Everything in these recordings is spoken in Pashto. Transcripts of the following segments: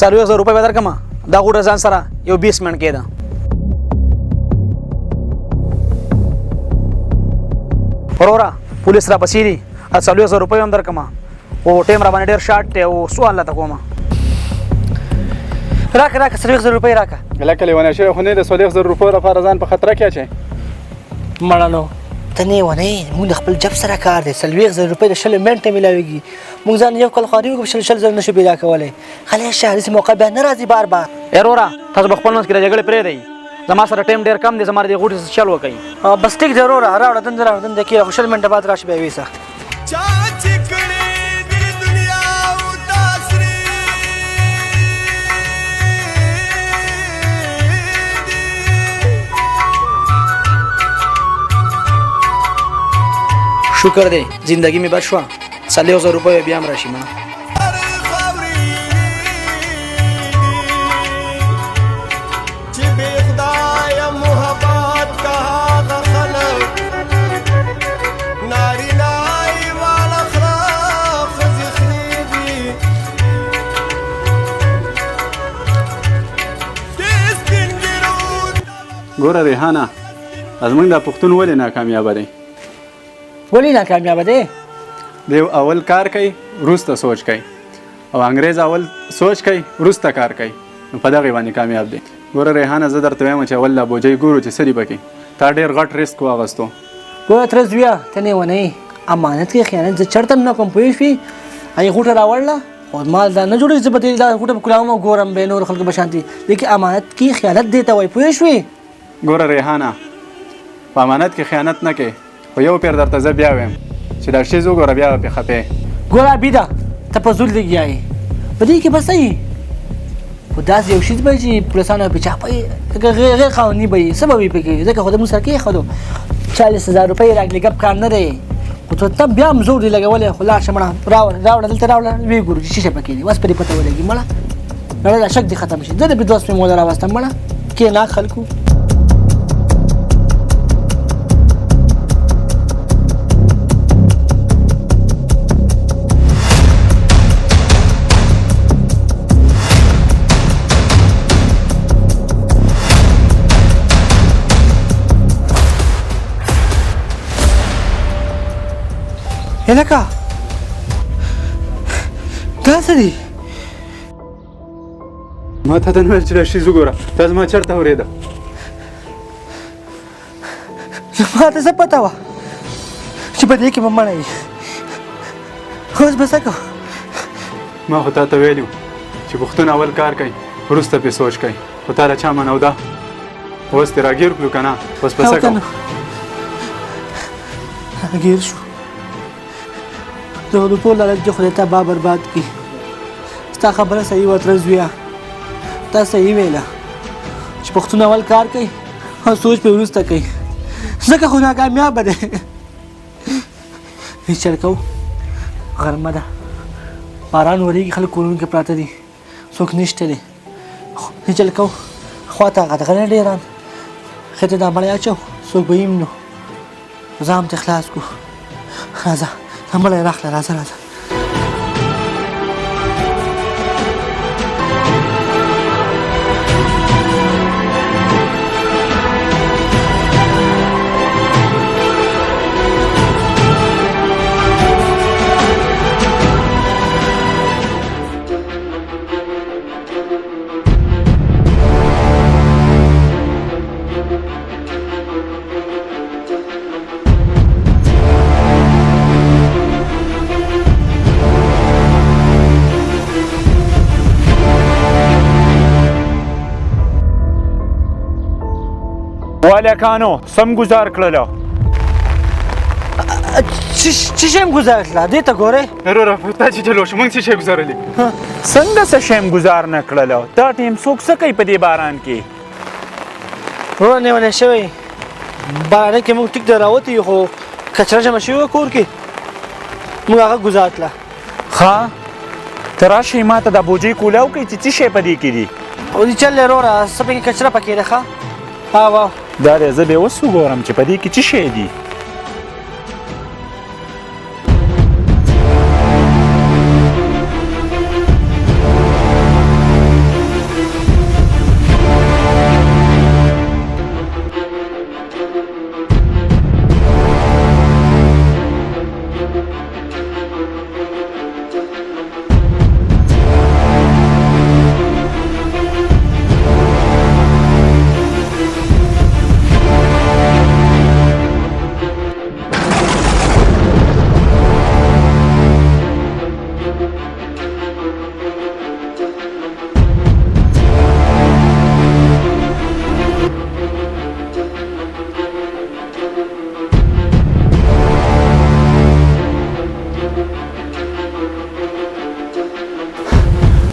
4,000 روپۍ به درکړم دا غوټه ځان سره یو 20 منټ کېده وروره پولیس را پسې دي 4,000 روپۍ هم درکړم خو ټیم را باندې ډېر شارټ دی او سوال راته کومه راکه 4,000 روپۍ راکه لکه لیونی شوی خو نه د 4,000 روپیو لپاره ځان په خطره کې اچوي مړه نو ته نه ونې موږ د خپل جب سره کار دی 4,000 روپۍ د 20 منټه میلاویږي موږ ځان یو کال خواري وکړو 20,000 نشو پیدا کولی خلک شهري موقع بیا نه راځي بار بار وروره تاسو په خپل منځ کې د جګړې پرېږدئ زما سره ټایم ډېر کم دی زما د غوټې چل وکړئ بس ټیک دی وروره راوړه دنده کې 20 منټه بعد راشي بیا ویسه شکر دی زندگی می بچ شوه 4,000 روپۍ بیا هم راشي ما ګوره ریحانه زموږ دا پښتون ولې ناکامیابه دی ولې ناکامیابه دی دی اول کار کوي وروسته سوچ کوي او انګریز اول سوچ کوي وروسته کار کوي نو په دغې باندې کامیاب دی ګوره ریحانه زه درته وایم چې اول لا بوجۍ ګورو چې څه دي پکې تا ډېر غټ ریسک واغستو ګوره تره زویه ته نه ونې امانت کې خیانت زه چېرته هم نه کوم پوه شوې هغې غوټه راوړله او مال دا نه جوړېږي زه به دې دا غوټه په کلاوم او ګورم بیا نورو خلکو به شانتي لیکن امانت کې خیانت دی ته وایي پوه شوې ګوره ریحانه په امانت کې خیانت نه کوي خو یو پیر درته زه بیا وایم چې دا شیز وګوره بیا به پې خپې ګوره بیده ته په زور لګیا یې په دې کې به څه وي خو داسې یو شیز به چې پولیسانو پې چاپوي غیر قانوني به وي څه به وي پکې ځکه خو د موږ سره کېښودو 40,000 روپۍ راکړي ګپ کار نه دی خو ته بیا هم زور دی لګولی خو لاړ شه مړه راوړه دلته راوړه ویې ګورو چې څه شی پکې دي بس پرې پته ولګي مړه نړۍ دا شک دې ختم شي زه د دوست مې موده راوستم مړه کې ناک خلکو هلکه دا څه دي ما ته ته نه ویل چې دا شیز وګوره دا زما چېرته اورېده ما ته څه پته وه چې په دې کې به مړی وي اوس به څه کوو ما خو تا ته ویلي چې پښتون اول کار کوي وروسته پې سوچ کوي خو تا له چا منو ده اوس دې راګیر کړو که نه اوس به څه کوو راګیر شو د روپو لالچ دې خدای ته با برباد کړي ستا خبره صحیح وه تره زویه تا صحیح ویله چې پښتون اول کار کوي او سوچ پې وروسته کوي ځکه خو ناکامیابه دی هېڅ چل کوو غرمه ده باران ورېږي خلک کورونو کې پراته دي څوک نشته دی هېڅ چل کوو خوا ته هغه دغه نه ډېران ښې ته دا مړی اچو څوک به یم نو ځه هم ته خلاص کړو راځه مړی راخله راځه راځه والکانو سم گزار کړلو څه شی م ګزار کړله دې ته ګورې وروره تا چې چلو شو موږ څه شی ګزارلي څنګه څه شی م ګزار نه کړلو دا ټیم څوک څه کوي په دې باران کې وروره نیولی شوی بارانه کې موږ ټیک د راوتي خو کچره جمع شوې وه کور کې موږ هغه ګزار کړله ښه ته راشئ ما ته دا بوجۍ کولاو کوي چې څه شی په دې کې دي او دې چل دی وروره څه پکې کچره پکې ده ښه واو دا دی زه بیا اوس وګورم چې په دې کې څه شی دي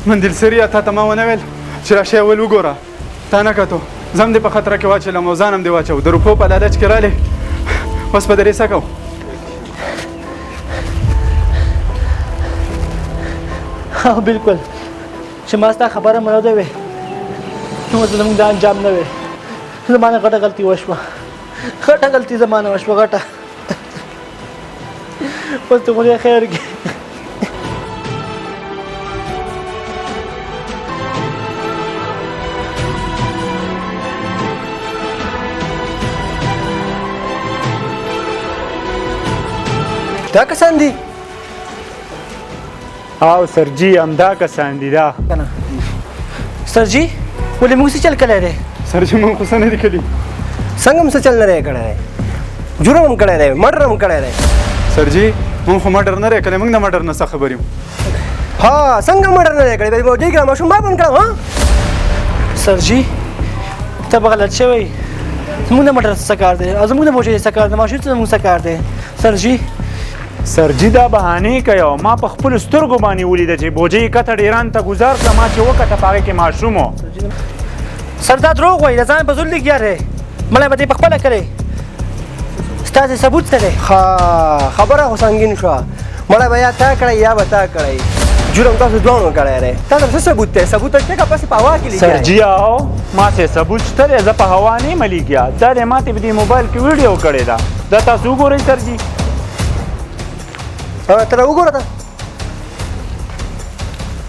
مندل سریا تا ته ما ونه ویل چې راشې اول وګوره تا نه کتو زم دې په خطره کې واچولم او ځان هم دې واچو د روپو په لالچ کې رالې اوس به درې څه کوو ها بالکل چې ما ستا خبره منو ده وې نو زموږ دا انجام نه وې زمانه غټه غلطي وشوه غټه غلطي زمانه وشوه غټه اوس ته خدای خیر کړي دا کسان دي او سرجی همدا کسان دي دا کنه سرجی ولې موږ څه چل کړی دی سر چې مونږ خو څه نه دي کړي څنګه هم څه چل نه دی کړی دی جرم هم کړی دی مډر هم کړی دی سرجی مونږ خو مډر نه دی کړی مونږ د مډر نه څه خبر یو ها څنګه مډر نه دی کړی دی بوجۍ کړه ماشوم ما بند کړم ها سرجی ته به غلط شوی زموږ د موټر څه کار دی او زموږ د موټر څه کار دی ماشین څه زموږ څه کار دی سرجی سرجی دا بهانې کوي او ما په خپل سترګو باندې ولیده چې بوجۍ کته ډیران ته ګزار کړه ما چې وکته په هغې کې ماشوم و سر دا دروغ وایي د ځان په زور لګیا دی مړی به دې په خپله کړی ستاسې ثبوت څه دی ها خبره خو سنګین شوه مړی به یا تا کړی یا به تا کړی جرم تاسو دواړو کړی دی تا ته څه ثبوت دی ثبوت ته ټکه پسې په هوا کې لګیا سرجی او ما څه ثبوت شته دی زه په هوا نه یم لګیا دا دی ما ته په دې موبایل کې ویډیو کړې ده دا تاسو وګورئ سرجی ته را وګوره ته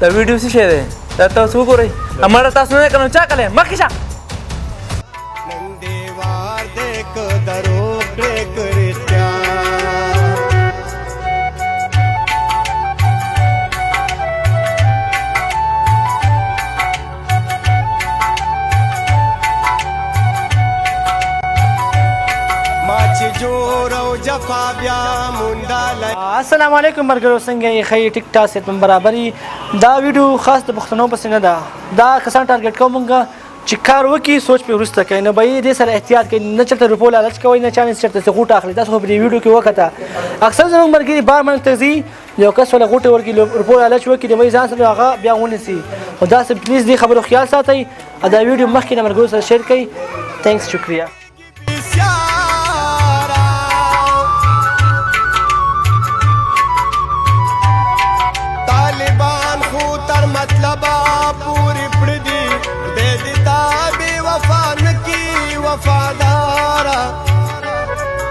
دا ویډیو څه شی دی دا تاسو وګورئ امره تاسو نه کړم چا کړی مخکې شه نندیوار دیک دروغ دیک رښتیا ما چې جوړ او جفا بیا مونډه السلام علیکم مرګرو څنګه یې ښه ټیک ټاک صحتمند برابري دا ویډیو خاص د پښتنو پسې نه ده دا کسان ټارګټ کوم مونږ چې کار وکړي سوچ پې وروسته کوي نه به یې دې سره احتیاط کوي نه چېرته روپو لالچ کوئ نه چا نه چېرته څه غوټه اخلي تاسو خو په دې ویډیو کې وکته اکثر زموږ ملګري بار باندې ته ځي یو کس وله غوټې ورکړي روپو لالچ وکړي د وایي ځان سره هغه بیا ونیسي خو داسې پلیز دې خبرو خیال ساتئ او دا ویډیو مخکې د ملګرو سره شیر کړئ تھینکس شکریه طالبان خو تر مطلبه پوری پړدي د دې تا بې وفا نکی وفادار